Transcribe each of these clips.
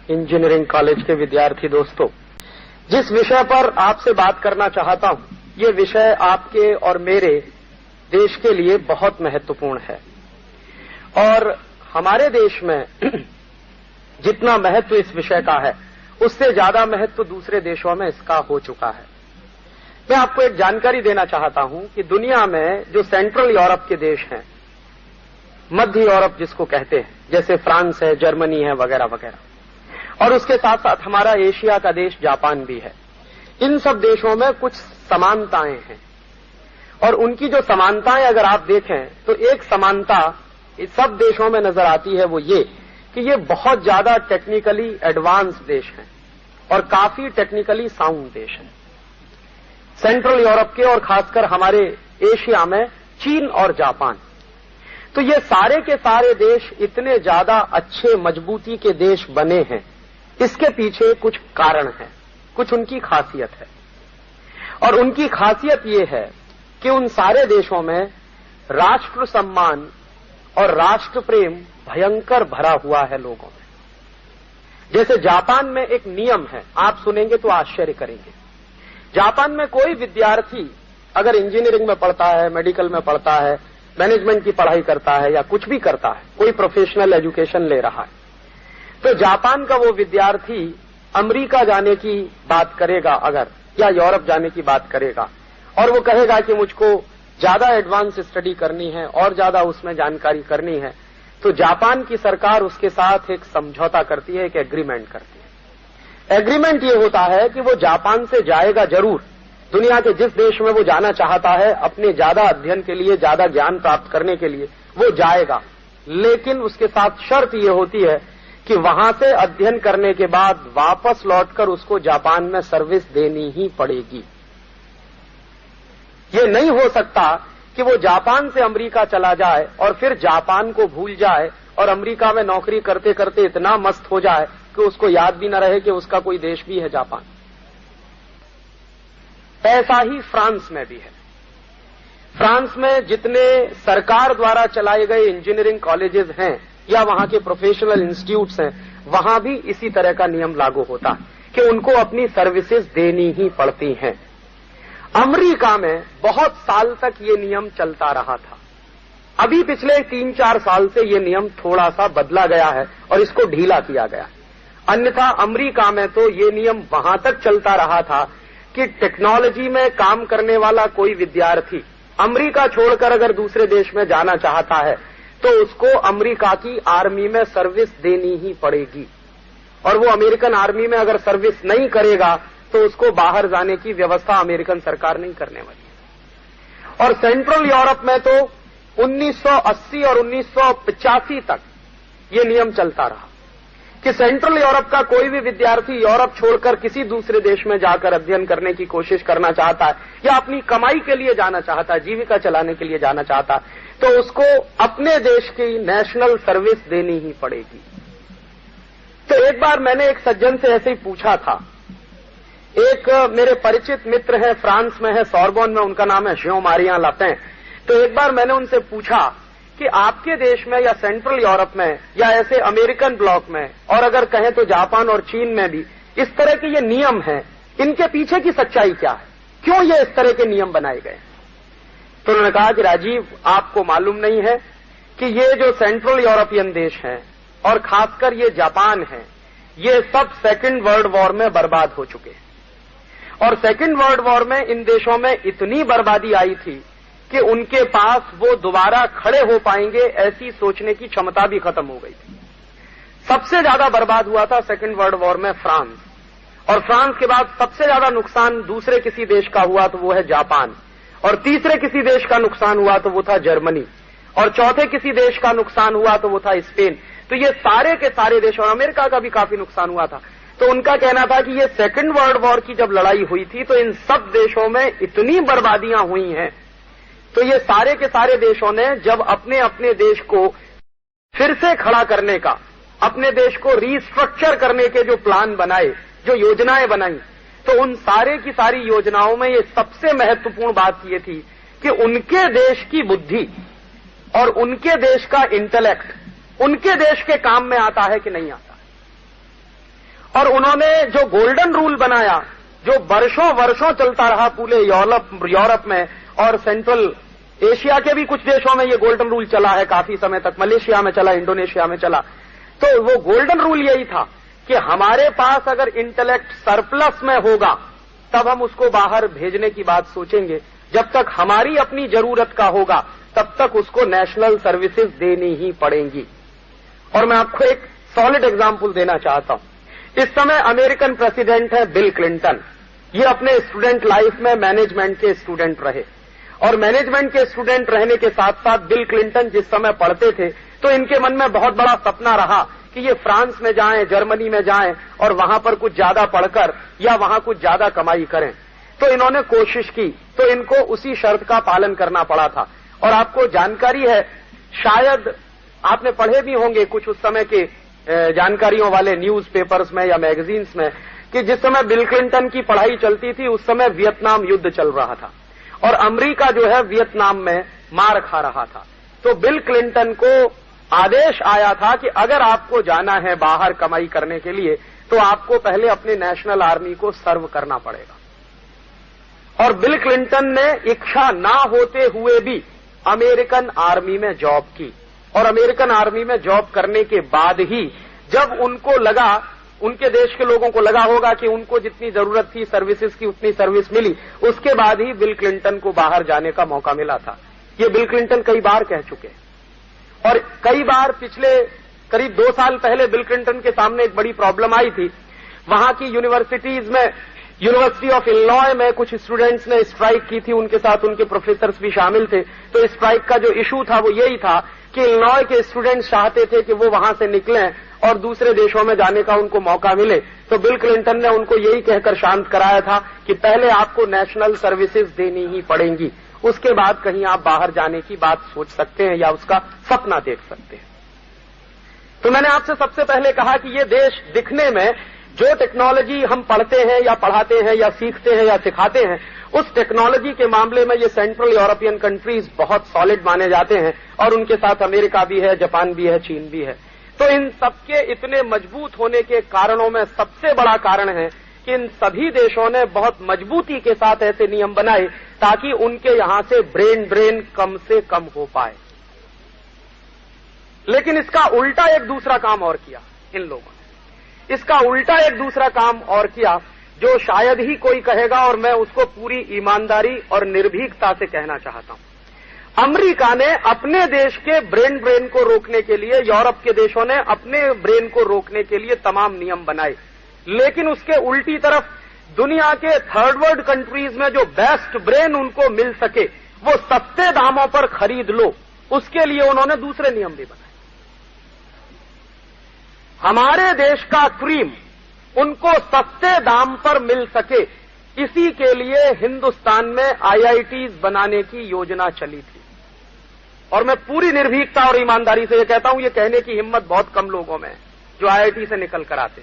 Engineering college के विद्यार्थी दोस्तों, जिस विषय पर आपसे बात करना चाहता हूं, ये विषय आपके और मेरे देश के लिए बहुत महत्वपूर्ण है। और हमारे देश में जितना महत्व इस विषय का है, उससे ज्यादा महत्व दूसरे देशों में इसका हो चुका है। मैं आपको एक जानकारी देना चाहता हूं कि दुनिया में जो सेंट्रल यूरोप के देश हैं, मध्य यूरोप जिसको कहते हैं, जैसे फ्रांस है, जर्मनी है, वगैरह वगैरह, और उसके साथ साथ हमारा एशिया का देश जापान भी है, इन सब देशों में कुछ समानताएं हैं। और उनकी जो समानताएं अगर आप देखें तो एक समानता इस सब देशों में नजर आती है, वो ये कि ये बहुत ज्यादा टेक्निकली एडवांस देश हैं और काफी टेक्निकली साउंड देश हैं। सेंट्रल यूरोप के और खासकर हमारे एशिया में चीन और जापान, तो ये सारे के सारे देश इतने ज्यादा अच्छे मजबूती के देश बने हैं, इसके पीछे कुछ कारण है, कुछ उनकी खासियत है। और उनकी खासियत ये है कि उन सारे देशों में राष्ट्र सम्मान और राष्ट्र प्रेम भयंकर भरा हुआ है लोगों में। जैसे जापान में एक नियम है, आप सुनेंगे तो आश्चर्य करेंगे। जापान में कोई विद्यार्थी अगर इंजीनियरिंग में पढ़ता है, मेडिकल में पढ़ता है, मैनेजमेंट की पढ़ाई करता है या कुछ भी करता है, कोई प्रोफेशनल एजुकेशन ले रहा है, तो जापान का वो विद्यार्थी अमेरिका जाने की बात करेगा अगर, या यूरोप जाने की बात करेगा, और वो कहेगा कि मुझको ज्यादा एडवांस स्टडी करनी है और ज्यादा उसमें जानकारी करनी है, तो जापान की सरकार उसके साथ एक समझौता करती है, एक एग्रीमेंट करती है। एग्रीमेंट ये होता है कि वो जापान से जाएगा जरूर, दुनिया के जिस देश में वो जाना चाहता है अपने ज्यादा अध्ययन के लिए, ज्यादा ज्ञान प्राप्त करने के लिए वो जाएगा, लेकिन उसके साथ शर्त ये होती है कि वहां से अध्ययन करने के बाद वापस लौटकर उसको जापान में सर्विस देनी ही पड़ेगी। ये नहीं हो सकता कि वो जापान से अमेरिका चला जाए और फिर जापान को भूल जाए और अमेरिका में नौकरी करते करते इतना मस्त हो जाए कि उसको याद भी न रहे कि उसका कोई देश भी है जापान। ऐसा ही फ्रांस में भी है। फ्रांस में जितने सरकार द्वारा चलाए गए इंजीनियरिंग कॉलेजेस हैं या वहां के प्रोफेशनल इंस्टीट्यूट्स हैं, वहां भी इसी तरह का नियम लागू होता है कि उनको अपनी सर्विसेज देनी ही पड़ती हैं। अमेरिका में बहुत साल तक ये नियम चलता रहा था। अभी पिछले 3-4 साल से ये नियम थोड़ा सा बदला गया है और इसको ढीला किया गया। अन्यथा अमेरिका में तो ये नियम वहां तक चलता रहा था कि टेक्नोलॉजी में काम करने वाला कोई विद्यार्थी अमेरिका छोड़कर अगर दूसरे देश में जाना चाहता है तो उसको अमेरिका की आर्मी में सर्विस देनी ही पड़ेगी, और वो अमेरिकन आर्मी में अगर सर्विस नहीं करेगा तो उसको बाहर जाने की व्यवस्था अमेरिकन सरकार नहीं करने वाली है। और सेंट्रल यूरोप में तो 1980 और 1985 तक ये नियम चलता रहा कि सेंट्रल यूरोप का कोई भी विद्यार्थी यूरोप छोड़कर किसी दूसरे देश में जाकर अध्ययन करने की कोशिश करना चाहता है या अपनी कमाई के लिए जाना चाहता है, जीविका चलाने के लिए जाना चाहता है, तो उसको अपने देश की नेशनल सर्विस देनी ही पड़ेगी। तो एक बार मैंने एक सज्जन से ऐसे ही पूछा था, एक मेरे परिचित मित्र हैं, फ्रांस में है, सोरबोन में, उनका नाम है जेan-माrie लपेन। तो एक बार मैंने उनसे पूछा कि आपके देश में या सेंट्रल यूरोप में या ऐसे अमेरिकन ब्लॉक में और अगर कहें तो जापान और चीन में भी इस तरह के ये नियम हैं, इनके पीछे की सच्चाई क्या है, क्यों ये इस तरह के नियम बनाए गए? तो उन्होंने कहा कि राजीव, आपको मालूम नहीं है कि ये जो सेंट्रल यूरोपियन देश हैं और खासकर ये जापान है, ये सब सेकेंड वर्ल्ड वॉर में बर्बाद हो चुके हैं। और सेकेंड वर्ल्ड वॉर में इन देशों में इतनी बर्बादी आई थी कि उनके पास वो दोबारा खड़े हो पाएंगे ऐसी सोचने की क्षमता भी खत्म हो गई थी। सबसे ज्यादा बर्बाद हुआ था सेकेंड वर्ल्ड वॉर में फ्रांस, और फ्रांस के बाद सबसे ज्यादा नुकसान दूसरे किसी देश का हुआ तो वो है जापान, और तीसरे किसी देश का नुकसान हुआ तो वो था जर्मनी, और चौथे किसी देश का नुकसान हुआ तो वो था स्पेन। तो ये सारे के सारे देश, और अमेरिका का भी काफी नुकसान हुआ था। तो उनका कहना था कि ये सेकेंड वर्ल्ड वॉर की जब लड़ाई हुई थी तो इन सब देशों में इतनी बर्बादियां हुई हैं, तो ये सारे के सारे देशों ने जब अपने अपने देश को फिर से खड़ा करने का, अपने देश को रीस्ट्रक्चर करने के जो प्लान बनाए, जो योजनाएं बनाई, तो उन सारे की सारी योजनाओं में ये सबसे महत्वपूर्ण बात ये थी कि उनके देश की बुद्धि और उनके देश का इंटेलेक्ट उनके देश के काम में आता है कि नहीं आता। और उन्होंने जो गोल्डन रूल बनाया, जो वर्षों वर्षों चलता रहा पूरे यूरोप में और सेंट्रल एशिया के भी कुछ देशों में ये गोल्डन रूल चला है काफी समय तक, मलेशिया में चला, इंडोनेशिया में चला। तो वो गोल्डन रूल यही था कि हमारे पास अगर इंटेलेक्ट सरप्लस में होगा तब हम उसको बाहर भेजने की बात सोचेंगे, जब तक हमारी अपनी जरूरत का होगा तब तक उसको नेशनल सर्विसेज देनी ही पड़ेंगी। और मैं आपको एक सॉलिड एग्जाम्पल देना चाहता हूं। इस समय अमेरिकन प्रेसिडेंट है बिल क्लिंटन। ये अपने स्टूडेंट लाइफ में मैनेजमेंट के स्टूडेंट रहे और मैनेजमेंट के स्टूडेंट रहने के साथ साथ बिल क्लिंटन जिस समय पढ़ते थे तो इनके मन में बहुत बड़ा सपना रहा कि ये फ्रांस में जाएं, जर्मनी में जाएं और वहां पर कुछ ज्यादा पढ़कर या वहां कुछ ज्यादा कमाई करें। तो इन्होंने कोशिश की, तो इनको उसी शर्त का पालन करना पड़ा था। और आपको जानकारी है, शायद आपने पढ़े भी होंगे कुछ उस समय के जानकारियों वाले न्यूज़पेपर्स में या मैगजीन्स में कि जिस समय बिल क्लिंटन की पढ़ाई चलती थी उस समय वियतनाम युद्ध चल रहा था और अमेरिका जो है वियतनाम में मार खा रहा था। तो बिल क्लिंटन को आदेश आया था कि अगर आपको जाना है बाहर कमाई करने के लिए तो आपको पहले अपने नेशनल आर्मी को सर्व करना पड़ेगा। और बिल क्लिंटन ने इच्छा ना होते हुए भी अमेरिकन आर्मी में जॉब की और अमेरिकन आर्मी में जॉब करने के बाद ही जब उनको लगा, उनके देश के लोगों को लगा होगा कि उनको जितनी जरूरत थी सर्विसेज की उतनी सर्विस मिली, उसके बाद ही बिल क्लिंटन को बाहर जाने का मौका मिला था। ये बिल क्लिंटन कई बार कह चुके और कई बार पिछले करीब 2 साल पहले बिल क्लिंटन के सामने एक बड़ी प्रॉब्लम आई थी। वहां की यूनिवर्सिटीज में, यूनिवर्सिटी ऑफ इलिनॉय में कुछ स्टूडेंट्स ने स्ट्राइक की थी, उनके साथ उनके प्रोफेसर्स भी शामिल थे। तो स्ट्राइक का जो इशू था वो यही था कि इलिनॉय के स्टूडेंट्स चाहते थे कि वो वहां से निकलें और दूसरे देशों में जाने का उनको मौका मिले। तो बिल क्लिंटन ने उनको यही कहकर शांत कराया था कि पहले आपको नेशनल सर्विसेज देनी ही पड़ेंगी, उसके बाद कहीं आप बाहर जाने की बात सोच सकते हैं या उसका सपना देख सकते हैं। तो मैंने आपसे सबसे पहले कहा कि ये देश दिखने में जो टेक्नोलॉजी हम पढ़ते हैं या पढ़ाते हैं या सीखते हैं या सिखाते हैं, उस टेक्नोलॉजी के मामले में ये सेंट्रल यूरोपियन कंट्रीज बहुत सॉलिड माने जाते हैं और उनके साथ अमेरिका भी है, जापान भी है, चीन भी है। तो इन सबके इतने मजबूत होने के कारणों में सबसे बड़ा कारण है कि इन सभी देशों ने बहुत मजबूती के साथ ऐसे नियम बनाए ताकि उनके यहां से ब्रेन ड्रेन कम से कम हो पाए। लेकिन इसका उल्टा एक दूसरा काम और किया इन लोगों ने, इसका उल्टा एक दूसरा काम और किया जो शायद ही कोई कहेगा और मैं उसको पूरी ईमानदारी और निर्भीकता से कहना चाहता हूं। अमेरिका ने अपने देश के ब्रेन ड्रेन को रोकने के लिए, यूरोप के देशों ने अपने ब्रेन को रोकने के लिए तमाम नियम बनाए, लेकिन उसके उल्टी तरफ दुनिया के थर्ड वर्ल्ड कंट्रीज में जो बेस्ट ब्रेन उनको मिल सके वो सस्ते दामों पर खरीद लो, उसके लिए उन्होंने दूसरे नियम भी बनाए। हमारे देश का क्रीम उनको सस्ते दाम पर मिल सके, इसी के लिए हिंदुस्तान में आईआईटीज बनाने की योजना चली थी। और मैं पूरी निर्भीकता और ईमानदारी से ये कहता हूं, ये कहने की हिम्मत बहुत कम लोगों में है जो आईआईटी से निकल कर आते।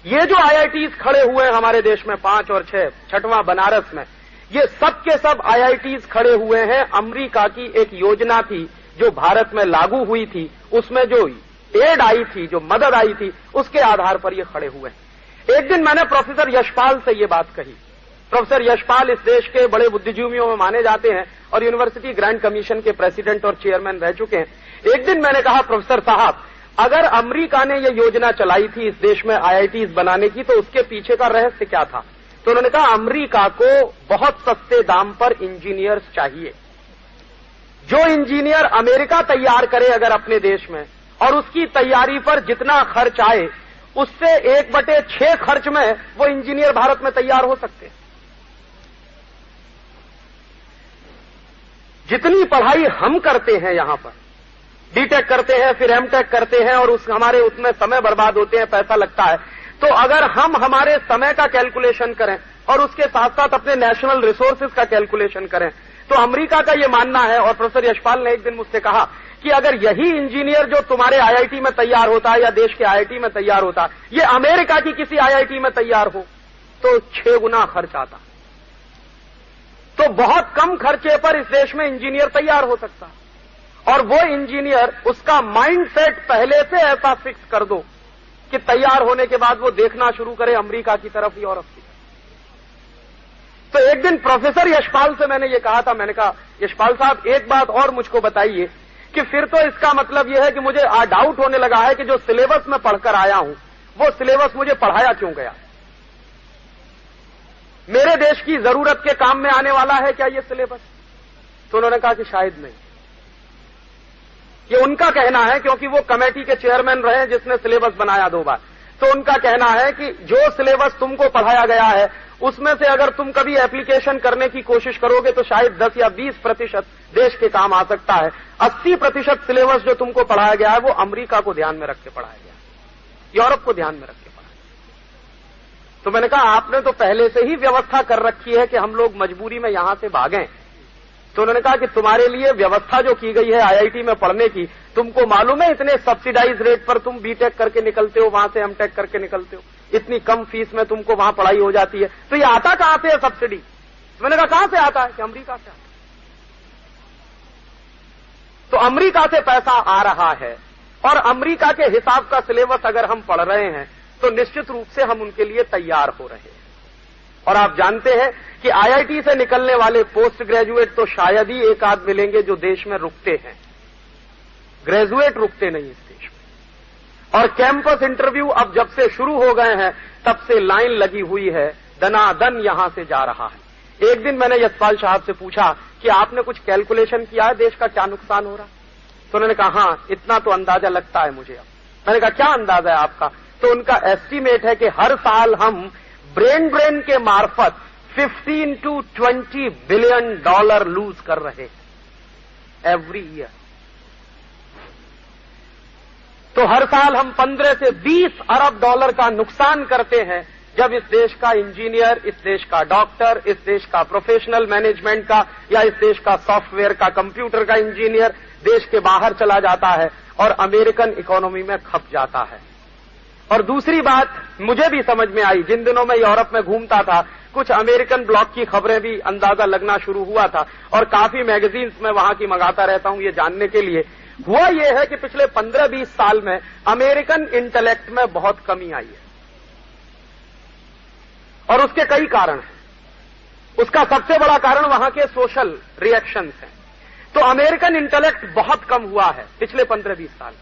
ये जो आईआईटीज खड़े हुए हैं हमारे देश में 5 और 6, 6वां बनारस में, ये सब के सब आईआईटीज खड़े हुए हैं। अमेरिका की एक योजना थी जो भारत में लागू हुई थी, उसमें जो एड आई थी, जो मदद आई थी, उसके आधार पर ये खड़े हुए हैं। एक दिन मैंने प्रोफेसर यशपाल से ये बात कही। प्रोफेसर यशपाल इस देश के बड़े बुद्धिजीवियों में माने जाते हैं और यूनिवर्सिटी ग्रांट कमीशन के प्रेसिडेंट और चेयरमैन रह चुके हैं। एक दिन मैंने कहा, प्रोफेसर साहब, अगर अमेरिका ने ये योजना चलाई थी इस देश में आईआईटीज बनाने की, तो उसके पीछे का रहस्य क्या था? तो उन्होंने कहा, अमेरिका को बहुत सस्ते दाम पर इंजीनियर्स चाहिए। जो इंजीनियर अमेरिका तैयार करे अगर अपने देश में, और उसकी तैयारी पर जितना खर्च आए उससे 1/6 खर्च में वो इंजीनियर भारत में तैयार हो सकते हैं। जितनी पढ़ाई हम करते हैं यहां पर, बीटेक करते हैं, फिर एमटेक करते हैं और हमारे उसमें समय बर्बाद होते हैं, पैसा लगता है। तो अगर हम हमारे समय का कैलकुलेशन करें और उसके साथ साथ अपने नेशनल रिसोर्सेज का कैलकुलेशन करें, तो अमेरिका का ये मानना है, और प्रोफेसर यशपाल ने एक दिन मुझसे कहा कि अगर यही इंजीनियर जो तुम्हारे आईआईटी में तैयार होता है या देश के आईआईटी में तैयार होता है, ये अमेरिका की किसी आईआईटी में तैयार हो तो 6 गुना खर्च आता। तो बहुत कम खर्चे पर इस देश में इंजीनियर तैयार हो सकता है। और वो इंजीनियर, उसका माइंड सेट पहले से ऐसा फिक्स कर दो कि तैयार होने के बाद वो देखना शुरू करे अमेरिका की तरफ, यूरोप की तरफ। तो एक दिन प्रोफेसर यशपाल से मैंने ये कहा था, मैंने कहा यशपाल साहब एक बात और मुझको बताइए कि फिर तो इसका मतलब यह है कि मुझे डाउट होने लगा है कि जो सिलेबस में पढ़कर आया हूं वो सिलेबस मुझे पढ़ाया क्यों गया? मेरे देश की जरूरत के काम में आने वाला है क्या ये सिलेबस? तो उन्होंने कहा कि शायद नहीं। ये उनका कहना है, क्योंकि वो कमेटी के चेयरमैन रहे जिसने सिलेबस बनाया 2 बार। तो उनका कहना है कि जो सिलेबस तुमको पढ़ाया गया है उसमें से अगर तुम कभी एप्लीकेशन करने की कोशिश करोगे तो शायद 10 या 20% देश के काम आ सकता है। 80% सिलेबस जो तुमको पढ़ाया गया है वो अमेरिका को ध्यान में रख के पढ़ाया गया, यूरोप को ध्यान में रख के पढ़ाया। तो मैंने कहा आपने तो पहले से ही व्यवस्था कर रखी है कि हम लोग मजबूरी में यहां से भागें। तो उन्होंने कहा कि तुम्हारे लिए व्यवस्था जो की गई है आईआईटी में पढ़ने की, तुमको मालूम है इतने सब्सिडाइज रेट पर तुम बीटेक करके निकलते हो, वहां से एमटेक करके निकलते हो, इतनी कम फीस में तुमको वहां पढ़ाई हो जाती है। तो ये आता कहां से है सब्सिडी? तो मैंने कहा कहां से आता है? कि अमेरिका से आता है। तो अमेरिका से पैसा आ रहा है और अमेरिका के हिसाब का सिलेबस अगर हम पढ़ रहे हैं तो निश्चित रूप से हम उनके लिए तैयार हो रहे हैं। और आप जानते हैं कि आईआईटी से निकलने वाले पोस्ट ग्रेजुएट तो शायद ही एक आध मिलेंगे जो देश में रुकते हैं। ग्रेजुएट रुकते नहीं इस देश में। और कैंपस इंटरव्यू अब जब से शुरू हो गए हैं तब से लाइन लगी हुई है, दनादन यहां से जा रहा है। एक दिन मैंने यशपाल साहब से पूछा कि आपने कुछ कैलकुलेशन किया है देश का क्या नुकसान हो रहा? तो उन्होंने कहा हां इतना तो अंदाजा लगता है मुझे। अब मैंने कहा क्या अंदाजा है आपका? तो उनका एस्टीमेट है कि हर साल हम ब्रेन ड्रेन के मार्फत 15 to 20 बिलियन डॉलर लूज कर रहे हैं एवरी ईयर। तो हर साल हम 15 से 20 अरब डॉलर का नुकसान करते हैं जब इस देश का इंजीनियर, इस देश का डॉक्टर, इस देश का प्रोफेशनल मैनेजमेंट का या इस देश का सॉफ्टवेयर का, कंप्यूटर का इंजीनियर देश के बाहर चला जाता है और अमेरिकन इकोनॉमी में खप जाता है। और दूसरी बात मुझे भी समझ में आई, जिन दिनों मैं यूरोप में घूमता था कुछ अमेरिकन ब्लॉक की खबरें भी अंदाजा लगना शुरू हुआ था और काफी मैगजीन्स में वहां की मंगाता रहता हूं ये जानने के लिए। हुआ यह है कि पिछले 15-20 साल में अमेरिकन इंटेलेक्ट में बहुत कमी आई है और उसके कई कारण हैं। उसका सबसे बड़ा कारण वहां के सोशल रिएक्शंस हैं। तो अमेरिकन इंटेलेक्ट बहुत कम हुआ है पिछले 15-20 साल।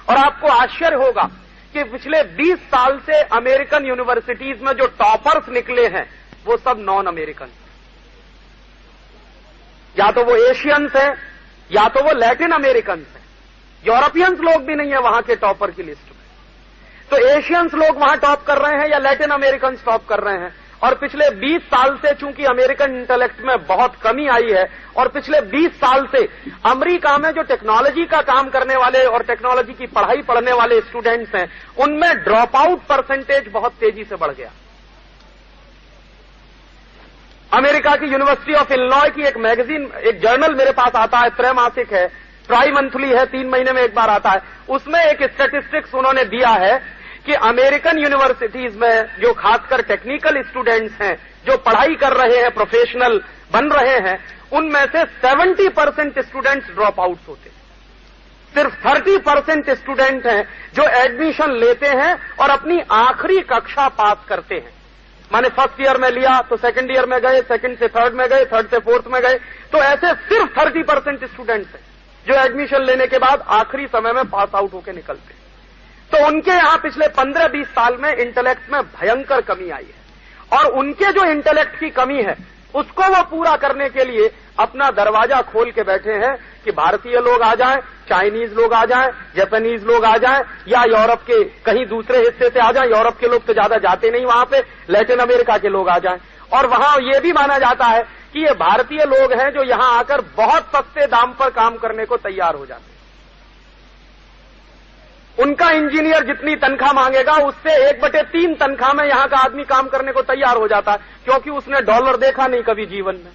और आपको आश्चर्य होगा कि पिछले 20 साल से अमेरिकन यूनिवर्सिटीज में जो टॉपर्स निकले हैं वो सब नॉन अमेरिकन, या तो वो एशियंस हैं या तो वो लैटिन अमेरिकन हैं। यूरोपियंस लोग भी नहीं है वहां के टॉपर की लिस्ट में। तो एशियंस लोग वहां टॉप कर रहे हैं या लैटिन अमेरिकन टॉप कर रहे हैं। और पिछले 20 साल से चूंकि अमेरिकन इंटेलेक्ट में बहुत कमी आई है और पिछले 20 साल से अमेरिका में जो टेक्नोलॉजी का काम करने वाले और टेक्नोलॉजी की पढ़ाई पढ़ने वाले स्टूडेंट्स हैं उनमें ड्रॉप आउट परसेंटेज बहुत तेजी से बढ़ गया। अमेरिका की यूनिवर्सिटी ऑफ इलिनॉय की एक मैगजीन, एक जर्नल मेरे पास आता है, त्रैमासिक है, ट्राई मंथली है, 3 महीने में एक बार आता है। उसमें एक स्टैटिस्टिक्स उन्होंने दिया है कि अमेरिकन यूनिवर्सिटीज में जो खासकर टेक्निकल स्टूडेंट्स हैं जो पढ़ाई कर रहे हैं, प्रोफेशनल बन रहे हैं, उनमें से 70% स्टूडेंट्स ड्रॉप आउट्स होते हैं। सिर्फ 30% स्टूडेंट हैं जो एडमिशन लेते हैं और अपनी आखिरी कक्षा पास करते हैं। माने फर्स्ट ईयर में लिया तो सेकंड ईयर में गए, सेकंड से थर्ड में गए, थर्ड से फोर्थ में गए। तो ऐसे सिर्फ 30% स्टूडेंट्स हैं जो एडमिशन लेने के बाद आखिरी समय में पास आउट होकर निकलते हैं। तो उनके यहां पिछले 15-20 साल में इंटेलेक्ट में भयंकर कमी आई है और उनके जो इंटेलेक्ट की कमी है उसको वो पूरा करने के लिए अपना दरवाजा खोल के बैठे हैं कि भारतीय लोग आ जाएं, चाइनीज लोग आ जाएं, जापानीज लोग आ जाएं या यूरोप के कहीं दूसरे हिस्से से आ जाएं। यूरोप के लोग तो ज्यादा जाते नहीं वहां पे, लैटिन अमेरिका के लोग आ जाएं। और वहां ये भी माना जाता है कि ये भारतीय लोग हैं जो यहां आकर बहुत सस्ते दाम पर काम करने को तैयार हो जाते हैं। उनका इंजीनियर जितनी तनख्वाह मांगेगा उससे 1/3 तनख्वाह में यहां का आदमी काम करने को तैयार हो जाता है, क्योंकि उसने डॉलर देखा नहीं कभी जीवन में।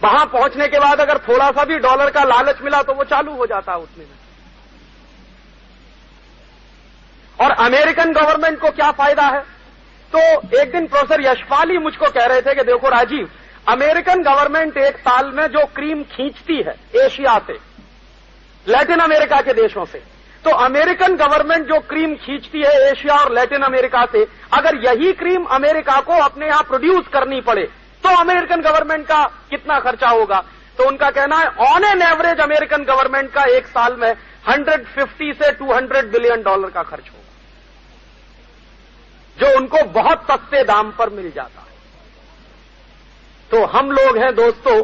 वहां पहुंचने के बाद अगर थोड़ा सा भी डॉलर का लालच मिला तो वो चालू हो जाता है उसमें। और अमेरिकन गवर्नमेंट को क्या फायदा है? तो एक दिन प्रोफेसर यशपाल ही मुझको कह रहे थे कि देखो राजीव, अमेरिकन गवर्नमेंट एक साल में जो क्रीम खींचती है एशिया से, लैटिन अमेरिका के देशों से। तो अमेरिकन गवर्नमेंट जो क्रीम खींचती है एशिया और लैटिन अमेरिका से, अगर यही क्रीम अमेरिका को अपने यहां प्रोड्यूस करनी पड़े तो अमेरिकन गवर्नमेंट का कितना खर्चा होगा? तो उनका कहना है on an average American government का एक साल में 150 से 200 बिलियन डॉलर का खर्च होगा, जो उनको बहुत सस्ते दाम पर मिल जाता है। तो हम लोग हैं दोस्तों,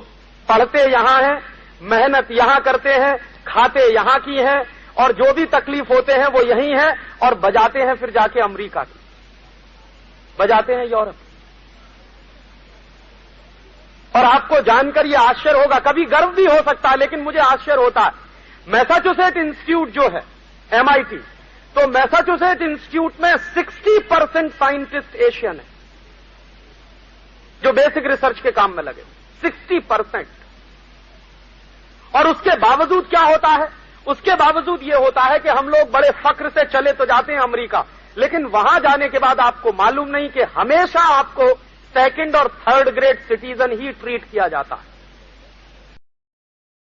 पढ़ते यहां हैं, मेहनत यहां करते हैं, खाते यहां की हैं, और जो भी तकलीफ होते हैं वो यही है, और बजाते हैं फिर जाके अमेरिका की, बजाते हैं यूरोप। और आपको जानकर यह आश्चर्य होगा, कभी गर्व भी हो सकता है, लेकिन मुझे आश्चर्य होता है, मैसाचुसेट इंस्टीट्यूट जो है MIT, तो मैसाचुसेट इंस्टीट्यूट में 60% साइंटिस्ट एशियन है जो बेसिक रिसर्च के काम में लगे, 60%। और उसके बावजूद क्या होता है? उसके बावजूद यह होता है कि हम लोग बड़े फक्र से चले तो जाते हैं अमेरिका, लेकिन वहां जाने के बाद आपको मालूम नहीं कि हमेशा आपको सेकंड और थर्ड ग्रेड सिटीजन ही ट्रीट किया जाता है।